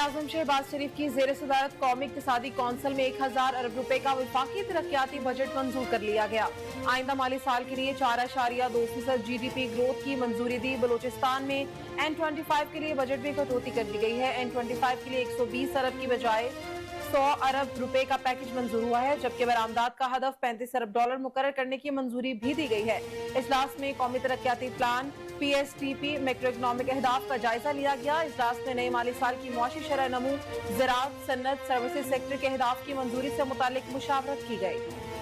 वज़ीर-ए-आज़म शहबाज शरीफ की ज़ेर सदारत कौमी इक़्तिसादी कौंसिल में 1000 अरब रुपए का वफाकी तरक्याती बजट मंजूर कर लिया गया। आइंदा माली साल के लिए 4.2% GDP ग्रोथ की मंजूरी दी। बलूचिस्तान में N25 के लिए बजट में कटौती कर दी गई है। N25 के लिए 120 अरब की बजाय 100 अरब रुपए का पैकेज मंजूर हुआ है, जबकि बरामदात का हदफ $35 अरब मुकर्रर करने की मंजूरी भी दी गई है। इजलास में कौमी तरक्याती प्लान PSTP मैक्रो इकनॉमिक अहदाफ का जायजा लिया गया। इजलास में नए माली साल की मुआशी शरह नमू, ज़राअत, सन्नत, सर्विसेज सेक्टर के अहदाफ की मंजूरी से मुतालिक मुशावरत की गई।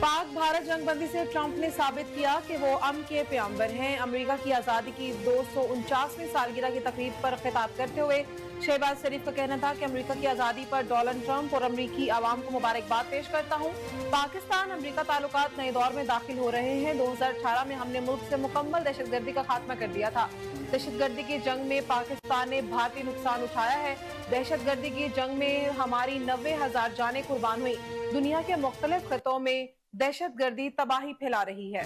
पाक भारत जंगबंदी से ट्रंप ने साबित किया कि वो अमन के प्याम्बर हैं। अमेरिका की आजादी की 249वीं सालगिरह की तकरीब पर खिताब करते हुए शहबाज शरीफ का कहना था कि अमेरिका की आजादी पर डोनाल्ड ट्रंप और अमेरिकी आवाम को मुबारकबाद पेश करता हूँ। पाकिस्तान अमेरिका ताल्लुकात नए दौर में दाखिल हो रहे हैं। 2018 में हमने मुल्क से मुकम्मल दहशतगर्दी का खात्मा कर दिया था। दहशतगर्दी की जंग में पाकिस्तान ने भारी नुकसान उठाया है। दहशतगर्दी की जंग में हमारी 90,000 जानें कुर्बान हुई। दुनिया के मुख्तलिफ खितों में दहशतगर्दी तबाही फैला रही है।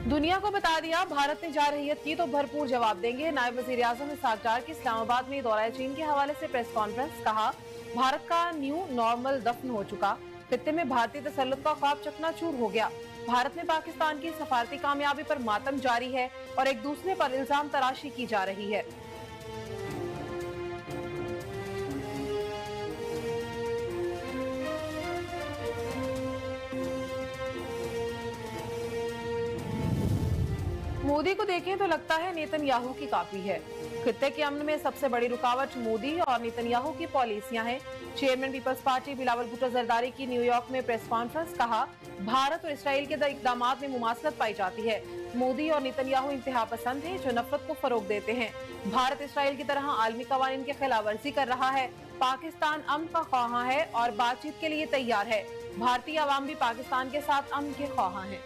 दुनिया को बता दिया, भारत ने जारहियत की तो भरपूर जवाब देंगे। नायब वज़ीर-ए-आज़म इसहाक डार की इस्लामाबाद में दौरा चीन के हवाले से प्रेस कॉन्फ्रेंस। कहा, भारत का न्यू नॉर्मल दफन हो चुका। खित्ते में भारतीय तसल्लुत का ख्वाब चकनाचूर हो गया। भारत में पाकिस्तान की सफारती कामयाबी पर मातम जारी है और एक दूसरे पर इल्जाम तराशी की जा रही है। मोदी को देखें तो लगता है नेतन्याहू की काफी है। खित्ते के अमन में सबसे बड़ी रुकावट मोदी और नेतन्याहू की पॉलिसियां हैं। चेयरमैन पीपल्स पार्टी बिलावल भुट्टो जरदारी की न्यूयॉर्क में प्रेस कॉन्फ्रेंस। कहा, भारत और इसराइल के इक़दामात में मुमासलत पाई जाती है। मोदी और नेतन्याहू इंतहा पसंद हैं जो नफरत को फरोग देते हैं। भारत इसराइल की तरह आलमी कवानीन की खिलाफ वर्जी कर रहा है। पाकिस्तान अमन का ख्वाहां है और बातचीत के लिए तैयार है। भारतीय अवाम भी पाकिस्तान के साथ अमन के ख्वाहां हैं।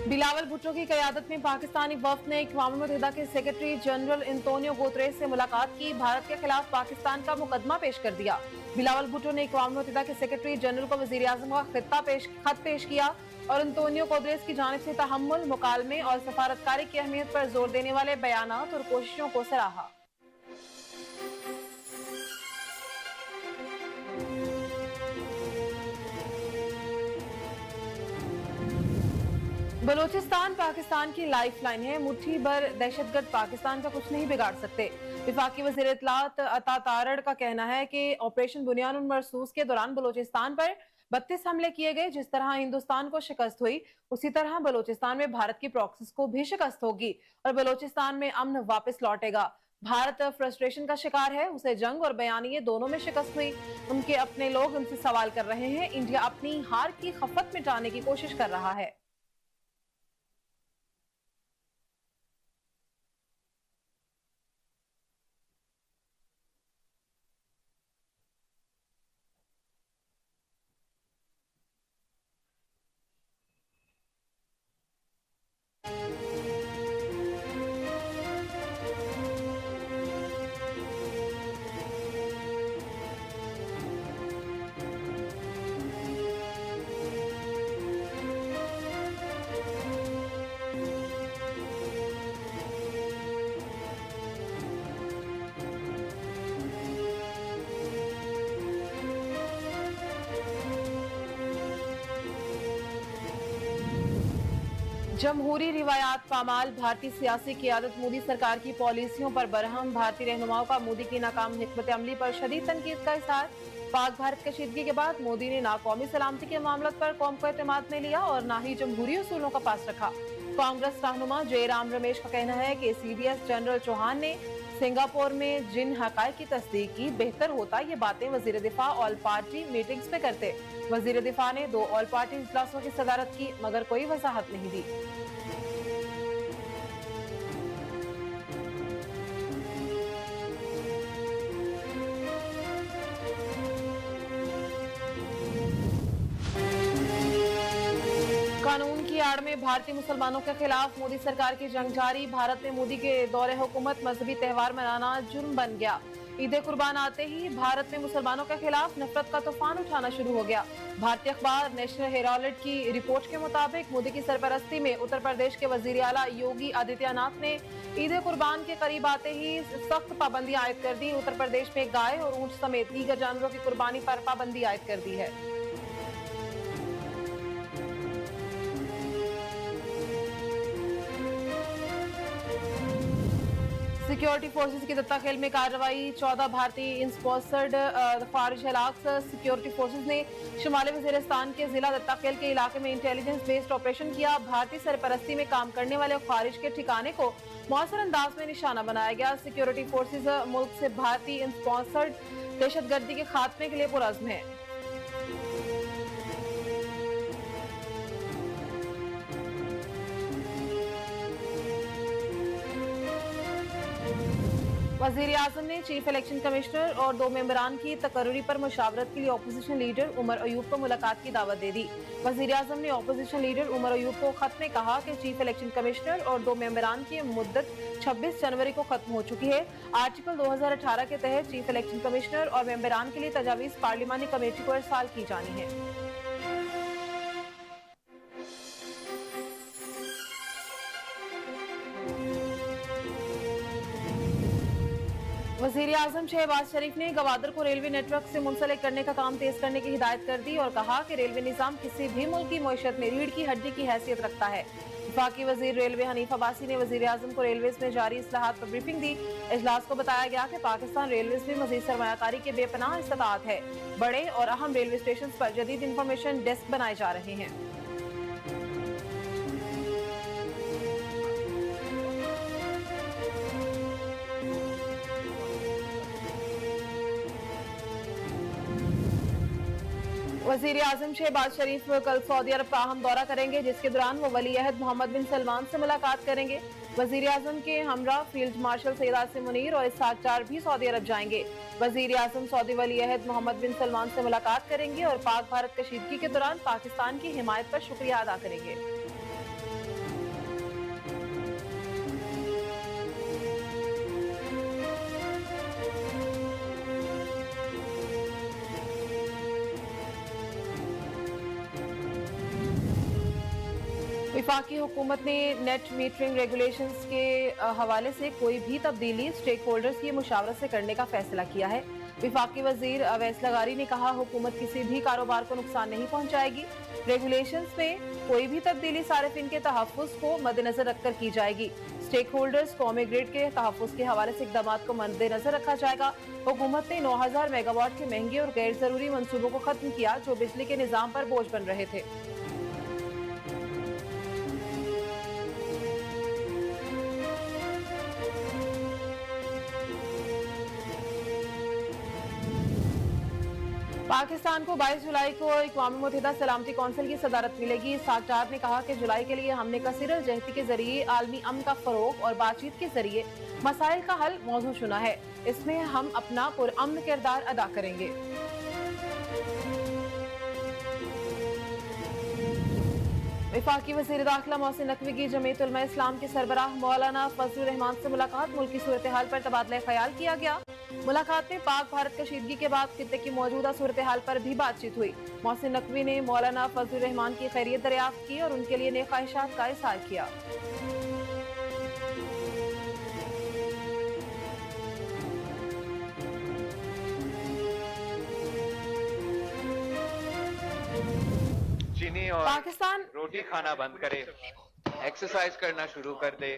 बिलावल भुट्टो की क़यादत में पाकिस्तानी वफ़द ने अक़वाम मुत्तहिदा के सेक्रेटरी जनरल एंटोनियो गुतेरेस से मुलाकात की। भारत के खिलाफ पाकिस्तान का मुकदमा पेश कर दिया। बिलावल भुट्टो ने अक़वाम मुत्तहिदा के सेक्रेटरी जनरल को वज़ीर-ए-आज़म का खत पेश किया और एंटोनियो गुतेरेस की जानिब से तहम्मुल, मुकालमे और सफारतकारी की अहमियत पर जोर देने वाले बयानात और कोशिशों को सराहा। बलूचिस्तान पाकिस्तान की लाइफलाइन है। मुट्ठी भर दहशतगर्द पाकिस्तान का कुछ नहीं बिगाड़ सकते। विफाकी वज़ीर इत्तलात अता तारड़ का कहना है कि ऑपरेशन बुनियानुल मरसूस के दौरान बलूचिस्तान पर 32 हमले किए गए। जिस तरह हिंदुस्तान को शिकस्त हुई, उसी तरह बलूचिस्तान में भारत की प्रॉक्सीज को भी शिकस्त होगी और बलूचिस्तान में अमन वापस लौटेगा। भारत फ्रस्ट्रेशन का शिकार है, उसे जंग और बयानिए दोनों में शिकस्त हुई। उनके अपने लोग उनसे सवाल कर रहे हैं। इंडिया अपनी हार की खफत मिटाने की कोशिश कर रहा है। जमहूरी रिवायात पामाल, भारतीय सियासी क़यादत मोदी सरकार की पॉलिसियों पर बरहम। भारतीय रहनुमाओं का मोदी की नाकाम हिकमत अमली पर शदीद तनकीद का इज़हार। पाक भारत कशीदगी के बाद मोदी ने ना कौमी सलामती के मामलों पर कौम को एतमाद में लिया और ना ही जमहूरी उसूलों का पास रखा। कांग्रेस रहनुमा जयराम रमेश का कहना है कि CDS जनरल चौहान ने सिंगापुर में जिन हकायक की तस्दीक की, बेहतर होता ये बातें वजीर दिफा ऑल पार्टी मीटिंग्स पे करते। वजीर दिफा ने 2 ऑल पार्टी इजलासों की सदारत की, मगर कोई वजाहत नहीं दी। मेवाड़ में भारतीय मुसलमानों के खिलाफ मोदी सरकार की जंग जारी। भारत में मोदी के दौरे हुकूमत मजहबी त्यौहार मनाना जुर्म बन गया। ईद कुर्बान आते ही भारत में मुसलमानों के खिलाफ नफरत का तूफान उठाना शुरू हो गया। भारतीय अखबार नेशनल हेराल्ड की रिपोर्ट के मुताबिक मोदी की सरपरस्ती में उत्तर प्रदेश के वजीर आला योगी आदित्यनाथ ने ईद कुर्बान के करीब आते ही सख्त पाबंदी आयद कर दी। उत्तर प्रदेश में गाय और ऊंट समेत दीगर जानवरों की कुर्बानी पर पाबंदी आयद कर दी है। सिक्योरिटी फोर्सेस की दत्ताखेल में कार्रवाई। 14 भारतीय स्पॉन्सर्ड खारिज हलाक। सिक्योरिटी फोर्सेस ने शुमाली वजीरिस्तान के जिला दत्ताखेल के इलाके में इंटेलिजेंस बेस्ड ऑपरेशन किया। भारतीय सरपरस्ती में काम करने वाले खारिज के ठिकाने को मौसर अंदाज में निशाना बनाया गया। सिक्योरिटी फोर्सेस मुल्क से भारतीय स्पॉन्सर्ड दहशतगर्दी के खात्मे के लिए पुरअज़्म है। वजीर आजम ने चीफ इलेक्शन कमिश्नर और 2 मेंबरान की तकर्री पर मुशावरत के लिए अपोजिशन लीडर उमर अयूब को मुलाकात की दावत दे दी। वजीर आजम ने अपोजिशन लीडर उमर अयूब को खत में कहा कि चीफ इलेक्शन कमिश्नर और 2 मेंबरान की मुद्दत 26 जनवरी को खत्म हो चुकी है। आर्टिकल 2018 के तहत चीफ इलेक्शन कमिश्नर और मेंबरान के लिए तजावीज पार्लिमानी कमेटी को इरसाल की जानी है। वजीर आजम शहबाज शरीफ ने गवादर को रेलवे नेटवर्क से मुंसलिक करने का काम तेज करने की हिदायत कर दी और कहा कि रेलवे निजाम किसी भी मुल्क की मईशत में रीढ़ की हड्डी की हैसियत रखता है। वफाकी वजीर रेलवे हनीफ अब्बासी ने वजीर आजम को रेलवेज में जारी इस्लाहात पर ब्रीफिंग दी। इजलास को बताया गया कि पाकिस्तान रेलवेज में मजीद सरमायाकारी के बेपनाह इस्तादात है। बड़े और अहम रेलवे स्टेशन पर जदीद इंफॉर्मेशन डेस्क बनाए जा रहे हैं। वजीर आजम शहबाज शरीफ कल सऊदी अरब का अहम दौरा करेंगे, जिसके दौरान वो वली अहद मोहम्मद बिन सलमान से मुलाकात करेंगे। वजीर आजम के हमरा फील्ड मार्शल सैयद आसिम मुनीर और इसहाक डार भी सऊदी अरब जाएंगे। वजीर आजम सऊदी वली अहद मोहम्मद बिन सलमान से मुलाकात करेंगे और पाक भारत कशीदगी के दौरान पाकिस्तान की हिमायत पर शुक्रिया अदा करेंगे। वफाकी हुकूमत ने नेट मीटरिंग रेगुलेशंस के हवाले से कोई भी तब्दीली स्टेक होल्डर्स की मुशावरत से करने का फैसला किया है। वफाकी वजीर अवैस लगारी ने कहा, हुकूमत किसी भी कारोबार को नुकसान नहीं पहुंचाएगी। रेगुलेशंस में कोई भी तब्दीली सारिफिन के तहफ़्फ़ुज़ को मद्देनजर रखकर की जाएगी। स्टेक होल्डर्स कौमी ग्रिड के तहफ़्फ़ुज़ के हवाले से इक़दामात को मद्देनजर रखा जाएगा। हुकूमत ने 9000 मेगावाट के महंगे और गैर जरूरी मनसूबों को खत्म किया जो बिजली के निज़ाम पर बोझ बन रहे थे। पाकिस्तान को 22 जुलाई को अक़वाम मुत्तहिदा सलामती कौंसिल की सदारत मिलेगी। इसहाक डार ने कहा कि जुलाई के लिए हमने कसीर जहती के जरिए आलमी अमन का फरोग और बातचीत के जरिए मसाइल का हल मौजू चुना है। इसमें हम अपना पुरअमन किरदार अदा करेंगे। वफाकी वज़ीर दाखिला मोहसिन नकवी की जमीयत उलमा इस्लाम के सरबराह मौलाना फजलुर रहमान से मुलाकात। मुल्क की सूरत हाल पर तबादला ख्याल किया गया। मुलाकात में पाक भारत कशीदगी के बाद खित्ते की मौजूदा सूरत हाल पर भी बातचीत हुई। मोहसिन नकवी ने मौलाना फजलुर रहमान की खैरियत दरियाफ्त की और उनके लिए नेक ख्वाहिशात का इज़हार किया। चीनी और पाकिस्तान रोटी खाना बंद करे, एक्सरसाइज करना शुरू कर दे,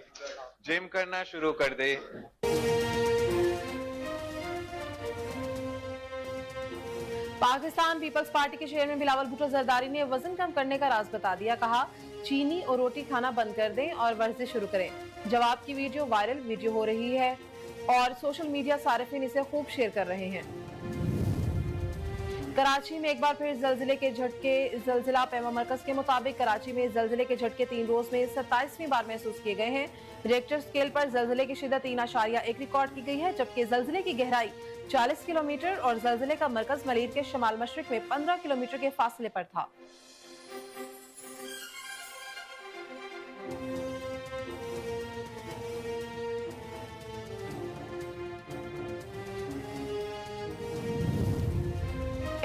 जिम करना शुरू कर दे। पाकिस्तान पीपल्स पार्टी के चेयरमैन बिलावल भुट्टो जरदारी ने वजन कम करने का राज बता दिया। कहा, चीनी और रोटी खाना बंद कर दें और वर्जिश शुरू करें। जवाब की वीडियो वायरल वीडियो हो रही है और सोशल मीडिया सारिफिन इसे खूब शेयर कर रहे हैं। कराची में एक बार फिर जल्जिले के झटके। जल्जिला पैमा मरकज के मुताबिक कराची में जल्जिले के झटके 3 रोज में 27वीं बार महसूस किए गए हैं। रिएक्टर स्केल पर जल्जिले की शिद्दत 3.1 रिकॉर्ड की गई है, जबकि जल्जिले की गहराई 40 किलोमीटर और जल्जिले का मरकज मलीर के शमाल मशरिक में 15 किलोमीटर के फासले पर था।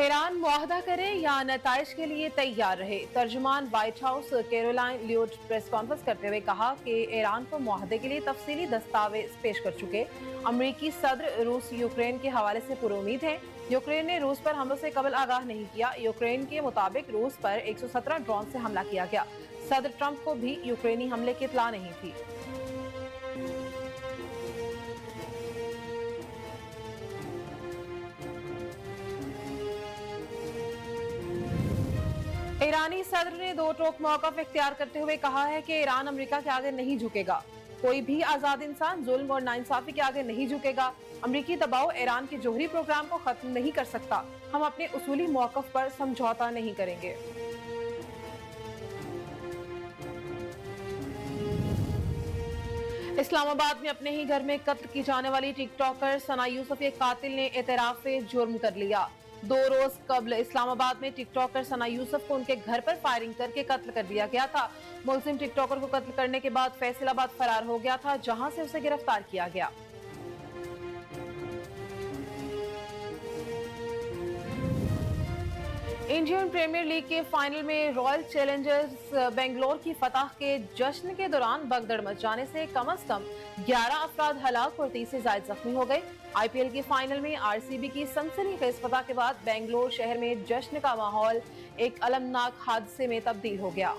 ईरान मुआहदा करे या नताइज के लिए तैयार रहे। तर्जुमान White House Karoline Leavitt press conference करते हुए कहा कि ईरान को मुआहदे के लिए तफसीली दस्तावेज पेश कर चुके अमरीकी सदर रूस यूक्रेन के हवाले से पुरुमीद हैं। यूक्रेन ने रूस पर हमलों से कबल आगाह नहीं किया। यूक्रेन के मुताबिक रूस पर 117 ड्रोन से हमला किया गया। सदर ट्रंप को भी यूक्रेनी हमले की इत्तला नहीं थी। ईरानी सदर ने दो टोक मौक़िफ़ इख्तियार करते हुए कहा है कि ईरान अमेरिका के आगे नहीं झुकेगा। कोई भी आजाद इंसान जुल्म और नाइंसाफी के आगे नहीं झुकेगा। अमेरिकी दबाव ईरान के जोहरी प्रोग्राम को खत्म नहीं कर सकता। हम अपने उसूली मौक़िफ़ पर समझौता नहीं करेंगे। इस्लामाबाद में अपने ही घर में कत्ल की जाने वाली टिकटॉकर सना यूसुफ के कातिल ने एतराफ़े जुर्म कर लिया। 2 रोज कबल इस्लामाबाद में टिकटॉकर सना यूसुफ को उनके घर पर फायरिंग करके कत्ल कर दिया गया था। मुलजिम टिकटॉकर को कत्ल करने के बाद फैसलाबाद फरार हो गया था, जहां से उसे गिरफ्तार किया गया। इंडियन प्रीमियर लीग के फाइनल में रॉयल चैलेंजर्स बेंगलोर की फतह के जश्न के दौरान भगदड़ मच जाने से कम 11 अफराद हलाक और 30 से ज्यादा जख्मी हो गए। आईपीएल के फाइनल में आरसीबी की सनसनीखेज फतह के बाद बेंगलोर शहर में जश्न का माहौल एक अलमनाक हादसे में तब्दील हो गया।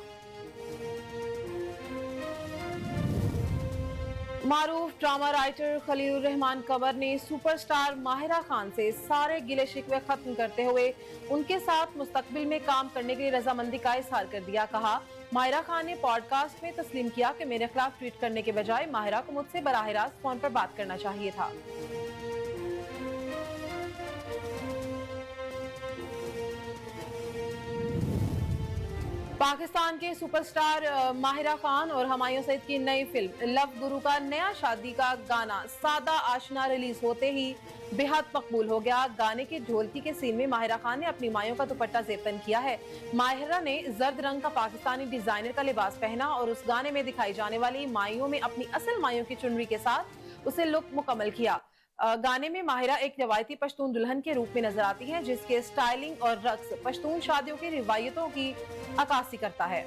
मारूफ ड्रामा राइटर खलील रहमान कंवर ने सुपरस्टार माहिरा खान से सारे गिले शिकवे खत्म करते हुए उनके साथ मुस्तकबिल में काम करने के लिए रजामंदी का इजहार कर दिया। कहा, माहिरा खान ने पॉडकास्ट में तस्लीम किया कि मेरे खिलाफ ट्वीट करने के बजाय माहिरा को मुझसे बराह रास्त फोन पर बात करना चाहिए था। पाकिस्तान के सुपरस्टार माहिरा खान और हुमायूं सईद की नई फिल्म लव गुरु का नया शादी का गाना सादा आशना रिलीज होते ही बेहद मकबूल हो गया। गाने की ढोलकी के सीन में माहिरा खान ने अपनी मायों का दुपट्टा जेबतन किया है। माहिरा ने जर्द रंग का पाकिस्तानी डिजाइनर का लिबास पहना और उस गाने में दिखाई जाने वाली मायों में अपनी असल मायों की चुनरी के साथ उसे लुक मुकम्मल किया। गाने में माहिरा एक रवायती पश्तून दुल्हन के रूप में नजर आती है, जिसके स्टाइलिंग और रक्स पश्तून शादियों की रिवायतों की अक्कासी करता है।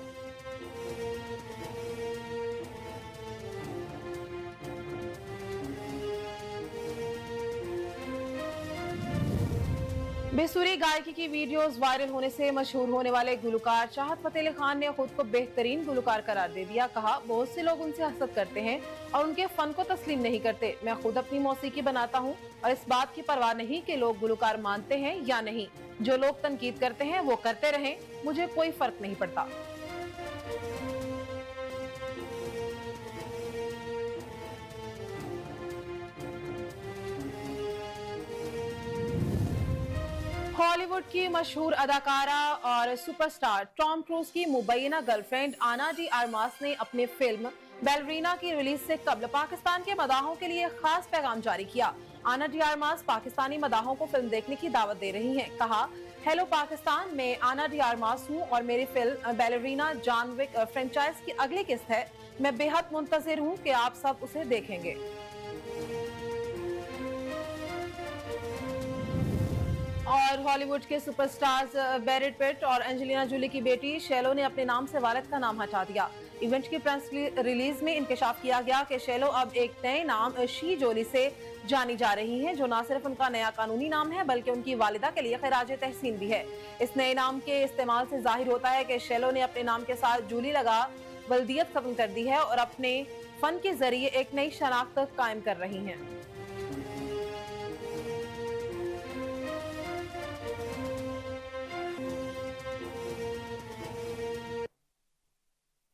बेसुरी गायकी की वीडियोस वायरल होने से मशहूर होने वाले गुलकार चाहत फतेह अली खान ने खुद को बेहतरीन गुलकार करार दे दिया। कहा, बहुत से लोग उनसे हसद करते हैं और उनके फन को तस्लीम नहीं करते। मैं खुद अपनी मौसीकी बनाता हूँ और इस बात की परवाह नहीं कि लोग गुलकार मानते हैं या नहीं। जो लोग तनकीद करते हैं वो करते रहें, मुझे कोई फर्क नहीं पड़ता। हॉलीवुड की मशहूर अदाकारा और सुपरस्टार टॉम क्रूज की मुबैना गर्लफ्रेंड आना डी आर्मास ने अपनी फिल्म बैलरीना की रिलीज से कबल पाकिस्तान के मदाहों के लिए खास पैगाम जारी किया। आना डी आर्मास पाकिस्तानी मदाहों को फिल्म देखने की दावत दे रही हैं। कहा, हेलो पाकिस्तान, मैं आना डी आर्मास हूँ और मेरी film Ballerina John Wick franchise की अगली किस्त है। मैं बेहद मुंतजिर हूँ कि आप सब उसे देखेंगे। और हॉलीवुड के सुपरस्टार्स ब्रैड पिट और एंजेलिना जूली की बेटी शेलो ने अपने नाम से वालिद का नाम हटा दिया। इवेंट की प्रेस रिलीज में इंकशाफ किया गया कि शेलो अब एक नए नाम शी जोली से जानी जा रही हैं, जो न सिर्फ उनका नया कानूनी नाम है बल्कि उनकी वालिदा के लिए खिराज तहसीन भी है। इस नए नाम के इस्तेमाल से जाहिर होता है कि शेलो ने अपने नाम के साथ जूली लगा वल्दियत खत्म कर दी है और अपने फन के जरिए एक नई शनाख्त कायम कर रही हैं।